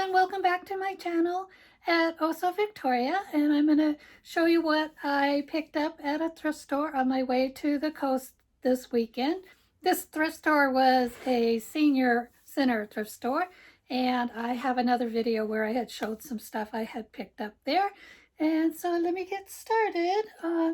and welcome back to my channel at Also Victoria, and I'm going to show you what I picked up at a thrift store on my way to the coast this weekend. This thrift store was a senior center thrift store, and I have another video where I had showed some stuff I had picked up there. And so let me get started.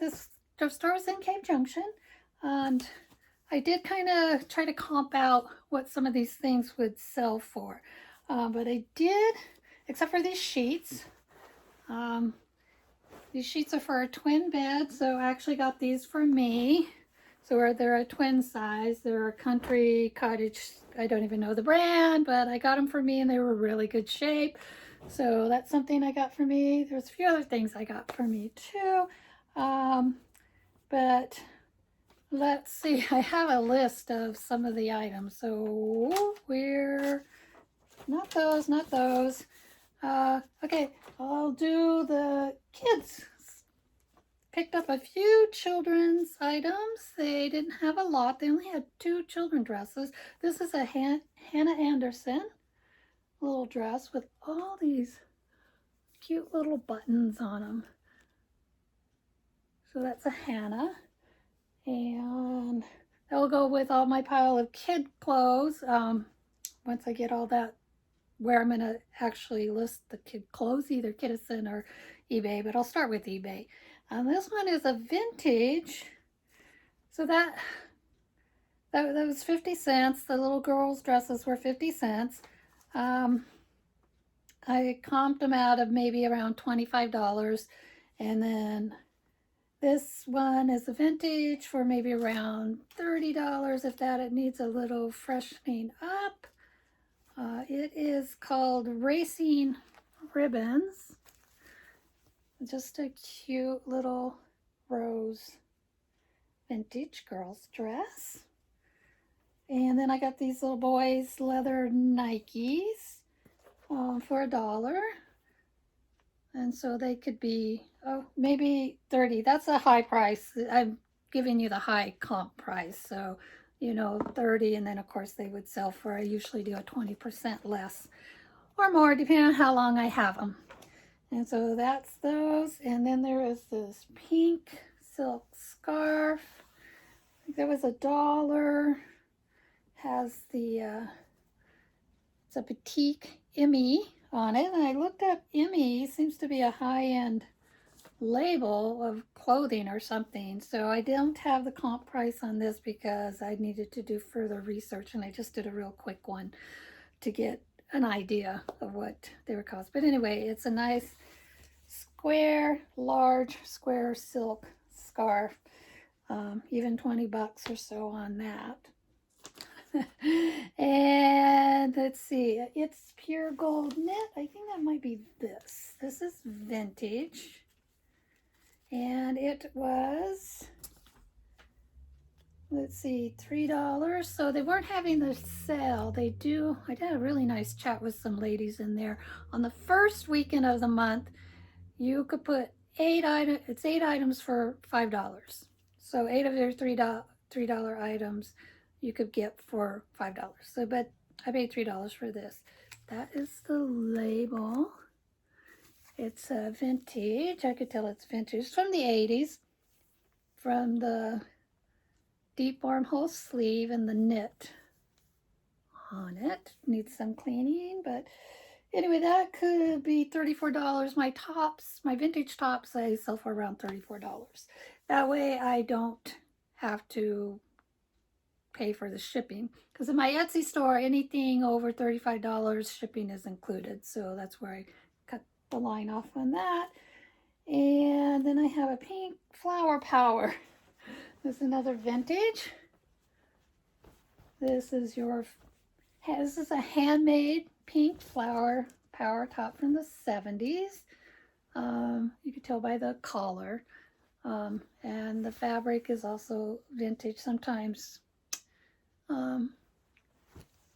This thrift store is in Cape Junction, and I did kind of try to comp out what some of these things would sell for. But I did, except for these sheets. These sheets are for a twin bed, so I actually got these for me. So they're a twin size. They're a country cottage. I don't even know the brand, but I got them for me and they were really good shape. So that's something I got for me. There's a few other things I got for me too. But let's see, I have a list of some of the items. So we're not those, not those. Okay, I'll do the kids. Picked up a few children's items. They didn't have a lot. They only had 2 children dresses. This is a Hannah Anderson little dress with all these cute little buttons on them. So that's a Hannah. And that will go with all my pile of kid clothes. Once I get all that, where I'm going to actually list the kid clothes, either Kittison or eBay, but I'll start with eBay. This one is a vintage. So that was 50 cents. The little girls' dresses were 50 cents. I comped them out of maybe around $25. And then this one is a vintage for maybe around $30, if that. It needs a little freshening up. It is called Racing Ribbons. Just a cute little rose vintage girl's dress. And then I got these little boys' leather Nikes for $1. And so they could be, maybe 30. That's a high price. I'm giving you the high comp price. So, 30. And then, of course, they would sell for, I usually do a 20% less or more, depending on how long I have them. And so that's those. And then there is this pink silk scarf. I think that was $1. Has the, it's a Petite Emmy on it. And I looked up Emmy, seems to be a high-end label of clothing or something. So I don't have the comp price on this because I needed to do further research, and I just did a real quick one to get an idea of what they would cost. But anyway, it's a nice large square silk scarf. Even $20 or so on that. And let's see, it's pure gold knit. I think that might be this. This is vintage. And it was, let's see, $3. So they weren't having the sale. I did a really nice chat with some ladies in there. On the first weekend of the month, you could put 8 items. It's 8 items for $5. So 8 of their $3 items you could get for $5. So, but I paid $3 for this. That is the label. It's a vintage. I could tell it's vintage. It's from the 80s. From the deep armhole sleeve and the knit on it. Needs some cleaning, but anyway, that could be $34. My vintage tops, I sell for around $34. That way I don't have to pay for the shipping, because in my Etsy store, anything over $35 shipping is included. So that's where I cut the line off on that. And then I have a pink Flower Power. This is another vintage. This is a handmade pink Flower Power top from the 70s. You can tell by the collar. And the fabric is also vintage. Sometimes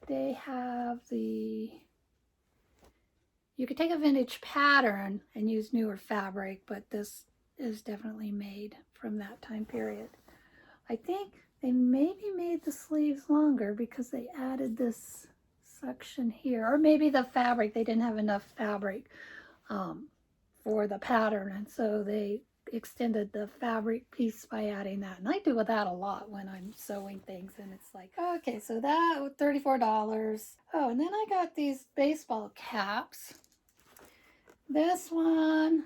they have you could take a vintage pattern and use newer fabric, but this is definitely made from that time period. I think they maybe made the sleeves longer because they added this section here, or maybe the fabric, they didn't have enough fabric for the pattern, and so they extended the fabric piece by adding that. And I do that a lot when I'm sewing things, and it's like, okay, so that was $34. Oh, and then I got these baseball caps. This one,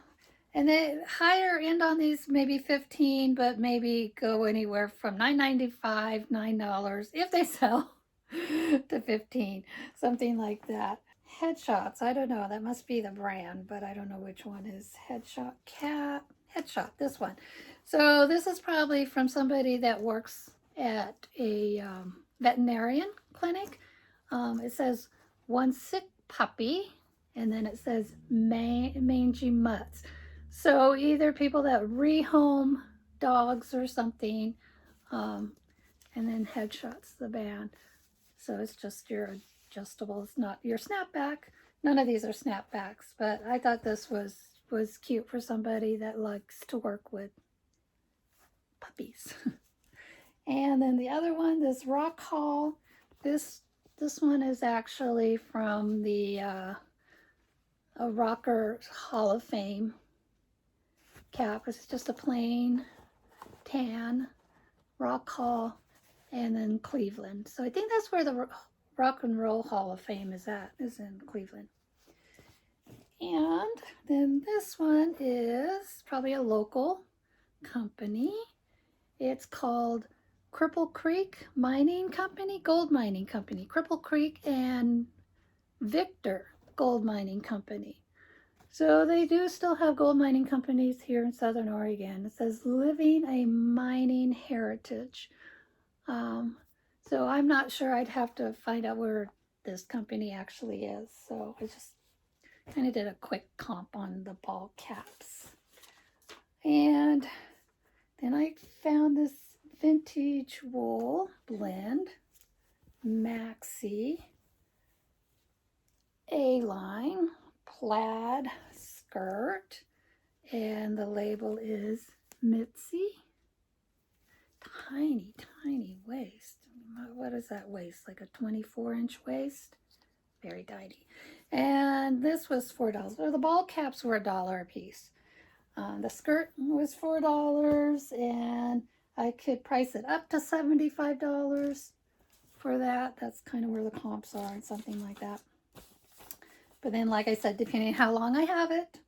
and the higher end on these, maybe 15, but maybe go anywhere from $9.95, $9 if they sell to 15, something like that. Headshots, I don't know, that must be the brand, but I don't know which one is Headshot Cap. Headshot, this one. So this is probably from somebody that works at a veterinarian clinic. It says one sick puppy, and then it says mangy mutts. So either people that rehome dogs or something, and then Headshots, the band. So it's just your adjustable, it's not your snapback. None of these are snapbacks, but I thought this was cute for somebody that likes to work with puppies. And then the other one, this Rock Hall, this one is actually from the a Rocker Hall of Fame cap. It's just a plain tan Rock Hall, and then Cleveland. So I think that's where the Rock and Roll Hall of Fame is at, is in Cleveland. And then this one is probably a local company. It's called Cripple Creek Mining Company, Gold Mining Company. Cripple Creek and Victor Gold Mining Company. So they do still have gold mining companies here in Southern Oregon. It says living a mining heritage. So I'm not sure, I'd have to find out where this company actually is. So I just kind of did a quick comp on the ball caps. And then I found this vintage wool blend, maxi, A-line, plaid skirt, and the label is Mitzi. Tiny, tiny waist. What is that waist? Like a 24-inch waist? Very tiny. And this was $4. Well, the ball caps were $1 a piece. The skirt was $4, and I could price it up to $75 for that. That's kind of where the comps are and something like that. But then, like I said, depending on how long I have it,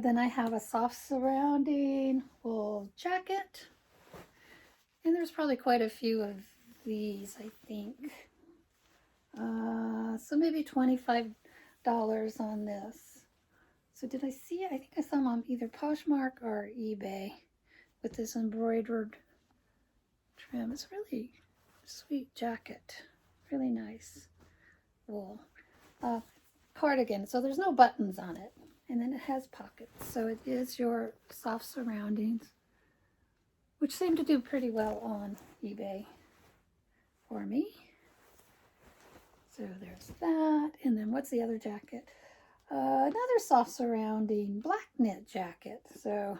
then I have a soft surrounding wool jacket. And there's probably quite a few of these, I think. So maybe $25 on this. So did I see it? I think I saw them on either Poshmark or eBay with this embroidered trim. It's a really sweet jacket. Really nice wool. Cardigan. So there's no buttons on it. And then it has pockets. So it is your soft surroundings, which seem to do pretty well on eBay for me. So there's that. And then what's the other jacket? Another soft surrounding black knit jacket. So,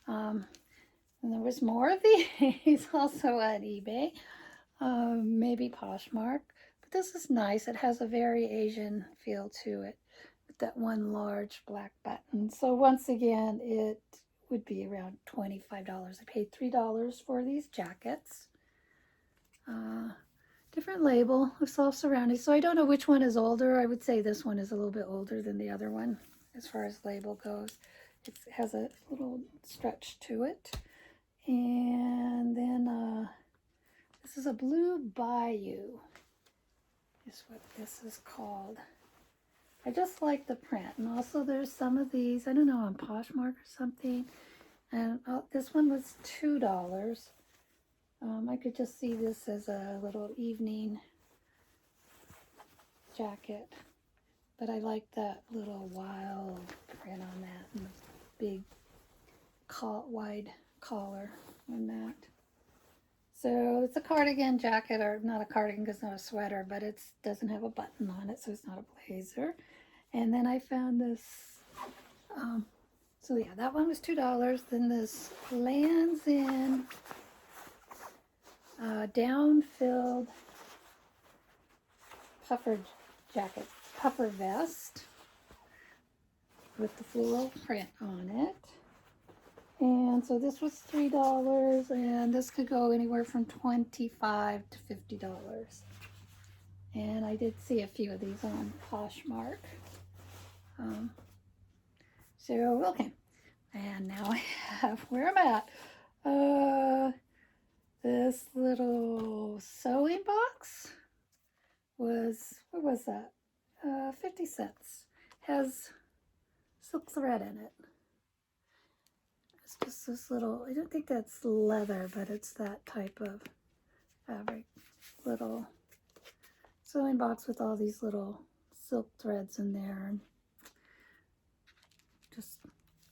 and there was more of these also on eBay. Maybe Poshmark. But this is nice. It has a very Asian feel to it with that one large black button. So once again, it would be around $25. I paid $3 for these jackets. Different label of soft surroundings. So I don't know which one is older. I would say this one is a little bit older than the other one as far as label goes. It has a little stretch to it. And then this is a Blue Bayou is what this is called. I just like the print. And also there's some of these, I don't know, on Poshmark or something. And this one was $2. I could just see this as a little evening jacket, but I like that little wild print on that and the big wide collar on that. So it's a cardigan jacket, or not a cardigan because it's not a sweater, but it doesn't have a button on it, so it's not a blazer. And then I found this, so yeah, that one was $2. Then this Lands In down-filled puffer jacket, puffer vest with the floral print on it. And so this was $3, and this could go anywhere from $25 to $50. And I did see a few of these on Poshmark. So, okay. And now I have where I'm at. This little sewing box was, what was that? 50 cents. Has silk thread in it. It's just this little, I don't think that's leather, but it's that type of fabric. Little sewing box with all these little silk threads in there. And just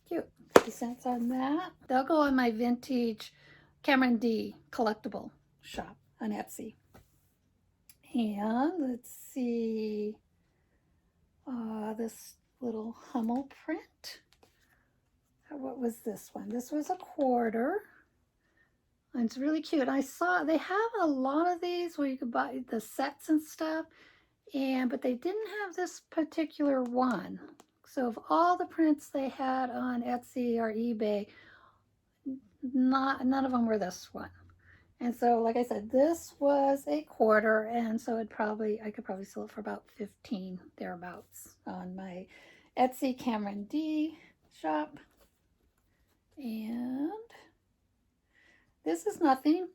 cute. 50 cents on that. They'll go on my vintage Cameron D collectible shop on Etsy. And let's see, this little Hummel Print. What was this one? This was $1. And it's really cute. I saw they have a lot of these where you could buy the sets and stuff, but they didn't have this particular one. So of all the prints they had on Etsy or eBay, none of them were this one. And so, like I said, this was $1, and so I could probably sell it for about 15 thereabouts on my Etsy Cameron D shop. And this is nothing.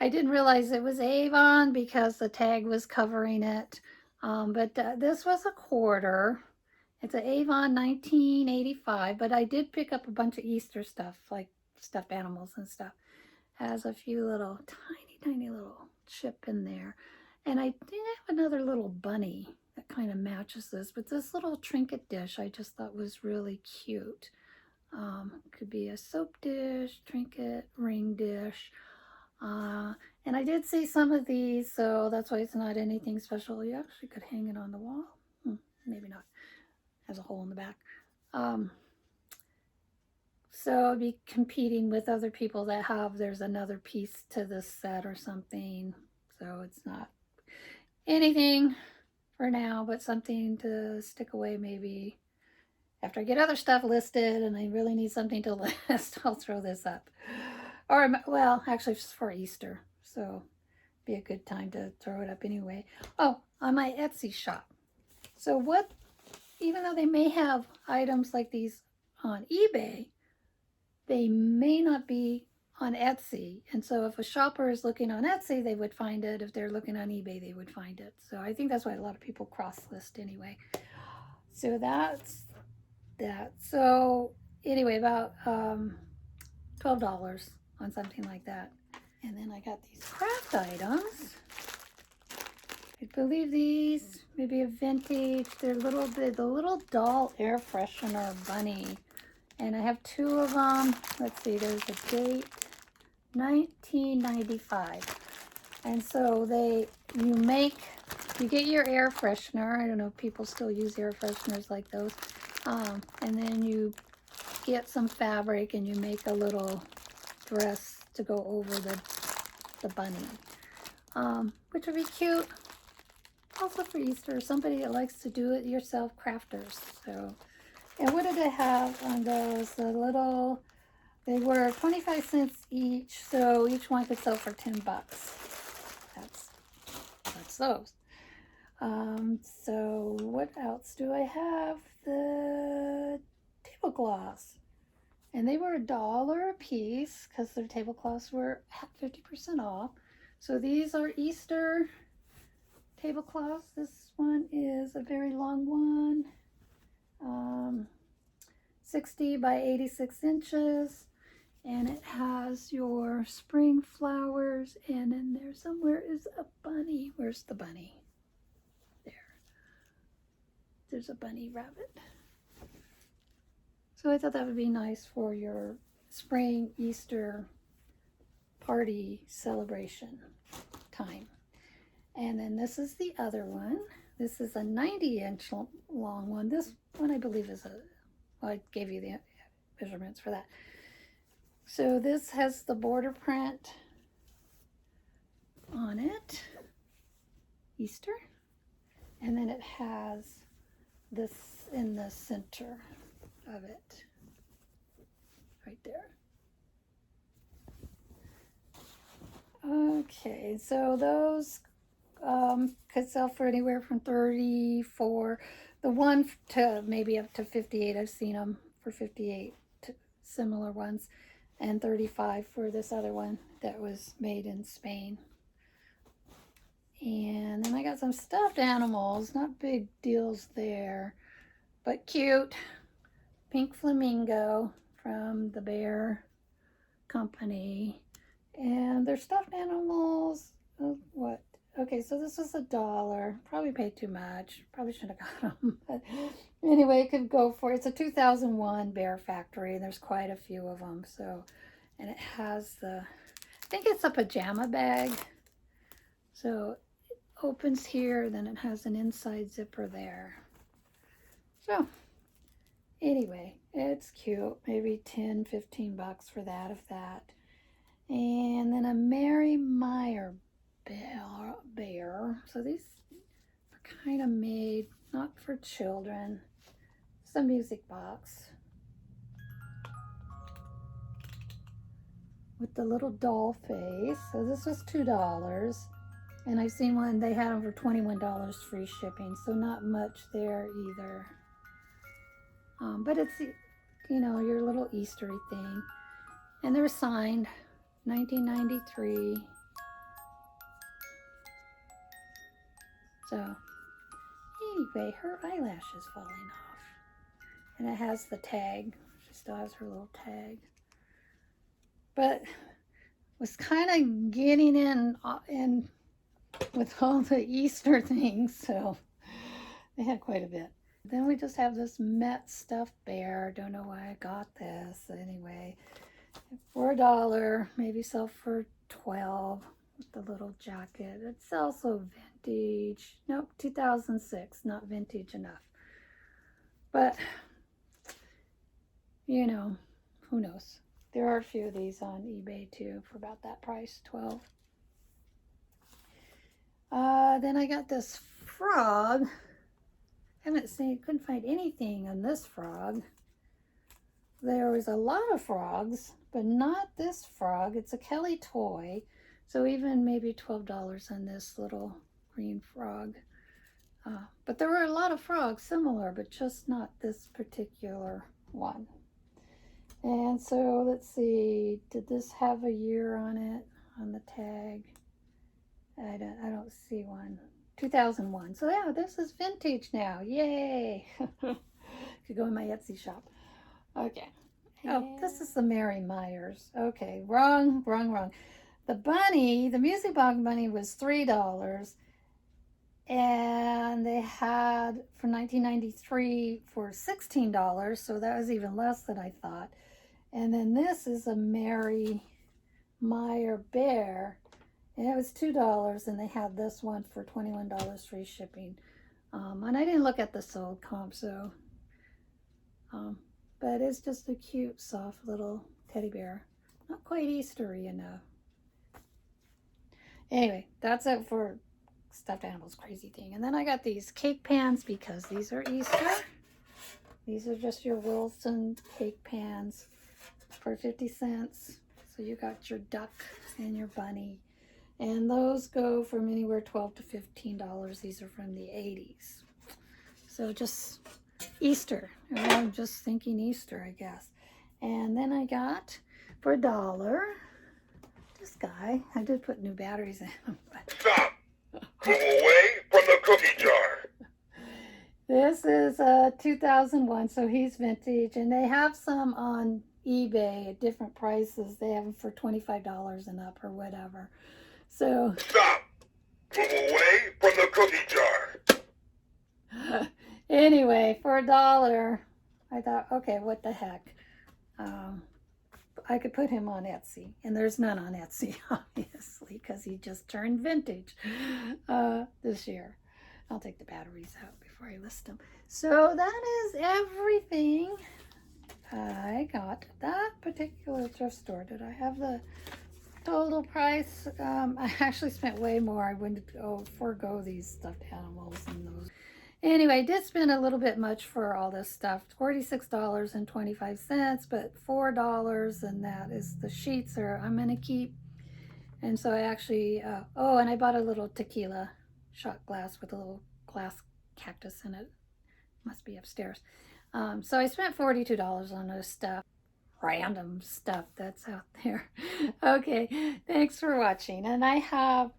I didn't realize it was Avon because the tag was covering it. But this was $1. It's an Avon 1985, but I did pick up a bunch of Easter stuff, like stuffed animals and stuff. Has a few little tiny little chip in there. And I think I have another little bunny that kind of matches this, but this little trinket dish I just thought was really cute. Could be a soap dish, trinket, ring dish. And I did see some of these, so that's why it's not anything special. You actually could hang it on the wall. Maybe not. Has a hole in the back. So I'd be competing with other people that there's another piece to this set or something. So it's not anything for now, but something to stick away maybe. After I get other stuff listed and I really need something to list, I'll throw this up. Or, well, actually it's for Easter. So be a good time to throw it up anyway. Oh, on my Etsy shop. So even though they may have items like these on eBay, they may not be on Etsy. And so if a shopper is looking on Etsy, they would find it. If they're looking on eBay, they would find it. So I think that's why a lot of people cross-list anyway. So that's that. So anyway, about $12 on something like that. And then I got these craft items. I believe these may be a vintage. They're the little doll air freshener bunny. And I have 2 of them. Let's see, there's a date, 1995. And so you get your air freshener. I don't know if people still use air fresheners like those. And then you get some fabric and you make a little dress to go over the bunny, which would be cute. Also for Easter, somebody that likes to do it yourself, crafters. So, and what did I have on those? They were 25 cents each, so each one could sell for 10 bucks. That's those. So what else do I have? The tablecloths. And they were $1 a piece because their tablecloths were at 50% off. So these are Easter tablecloths. This one is a very long one. 60 by 86 inches. And it has your spring flowers. And in there somewhere is a bunny. Where's the bunny? There's a bunny rabbit. So I thought that would be nice for your spring Easter party celebration time. And then this is the other one. This is a 90-inch long one. This one I believe is I gave you the measurements for that. So this has the border print on it. Easter. And then it has this in the center of it, right there. Okay, so those could sell for anywhere from 34, the one to maybe up to 58. I've seen them for 58, similar ones, and 35 for this other one that was made in Spain. And then I got some stuffed animals, not big deals there, but cute. Pink Flamingo from the Bear Company. And they're stuffed animals. What? Okay, so this is $1. Probably paid too much. Probably shouldn't have got them. But anyway, it could go for, it's a 2001 Bear Factory. There's quite a few of them. So, and it has the, I think it's a pajama bag. So it opens here, then it has an inside zipper there. So anyway, it's cute. Maybe 10, 15 bucks for that, if that. And then a Meyer bear. So these are kind of made not for children. It's a music box with the little doll face. So this was $2. And I've seen one, they had them for $21 free shipping. So not much there either. But it's, you know, your little Eastery thing. And they're signed 1993. So anyway, her eyelash is falling off. And it has the tag. She still has her little tag. But was kind of getting in with all the Easter things, so they had quite a bit. Then we just have this Met stuffed bear. Don't know why I got this. Anyway, for $1, maybe sell for 12 with the little jacket. It's also vintage. Nope, 2006, not vintage enough. But, you know, who knows? There are a few of these on eBay too for about that price, 12. Then I got this frog. Couldn't find anything on this frog. There was a lot of frogs, but not this frog. It's a Kelly toy. So even maybe $12 on this little green frog. But there were a lot of frogs similar, but just not this particular one. And so let's see, did this have a year on it, on the tag? I don't see one. 2001. So yeah, this is vintage now. Yay! Could go in my Etsy shop. Okay. Oh, this is the Mary Myers. Okay, wrong. The bunny, the music box bunny was $3. And they had for 1993 for $16. So that was even less than I thought. And then this is a Mary Meyer bear. And it was $2, and they had this one for $21 free shipping. And I didn't look at the sold comp, so, but it's just a cute, soft little teddy bear. Not quite Eastery enough. Anyway, that's it for stuffed animals, crazy thing. And then I got these cake pans because these are Easter. These are just your Wilson cake pans for 50 cents. So you got your duck and your bunny. And those go from anywhere $12 to $15. These are from the 80s. So just Easter. I'm just thinking Easter, I guess. And then I got for $1 this guy. I did put new batteries in him. Stop! Move away from the cookie jar. This is a 2001, so he's vintage. And they have some on eBay at different prices. They have them for $25 and up or whatever. So stop! Move away from the cookie jar. Anyway, for $1, I thought, okay, what the heck? I could put him on Etsy, and there's none on Etsy, obviously, because he just turned vintage this year. I'll take the batteries out before I list them. So that is everything I got at that particular thrift store. Did I have the Total price, I actually spent way more. I wouldn't forego these stuffed animals and those. Anyway, I did spend a little bit much for all this stuff. $46.25, but $4, and that is the sheets are I'm gonna keep. And so I actually, oh, and I bought a little tequila shot glass with a little glass cactus in it. Must be upstairs. So I spent $42 on this stuff. Random stuff that's out there. Okay, thanks for watching. And I have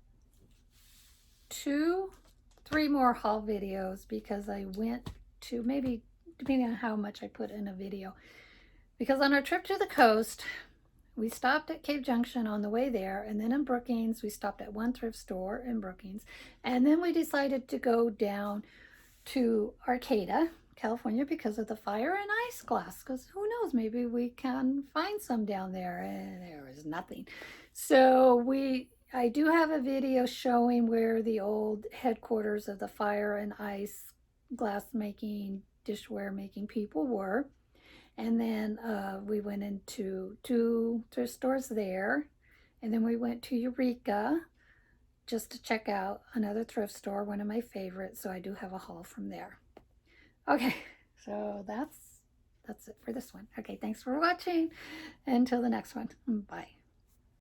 3 more haul videos because I went to, maybe depending on how much I put in a video, because on our trip to the coast, we stopped at Cave Junction on the way there, and then in Brookings, we stopped at one thrift store in Brookings, and then we decided to go down to Arcata, California, because of the fire and ice glass, because who knows, maybe we can find some down there, and there was nothing. So I do have a video showing where the old headquarters of the fire and ice glass making, dishware making people were. And then we went into 2 thrift stores there. And then we went to Eureka just to check out another thrift store, one of my favorites. So I do have a haul from there. Okay, so that's it for this one. Okay, thanks for watching. Until the next one. Bye.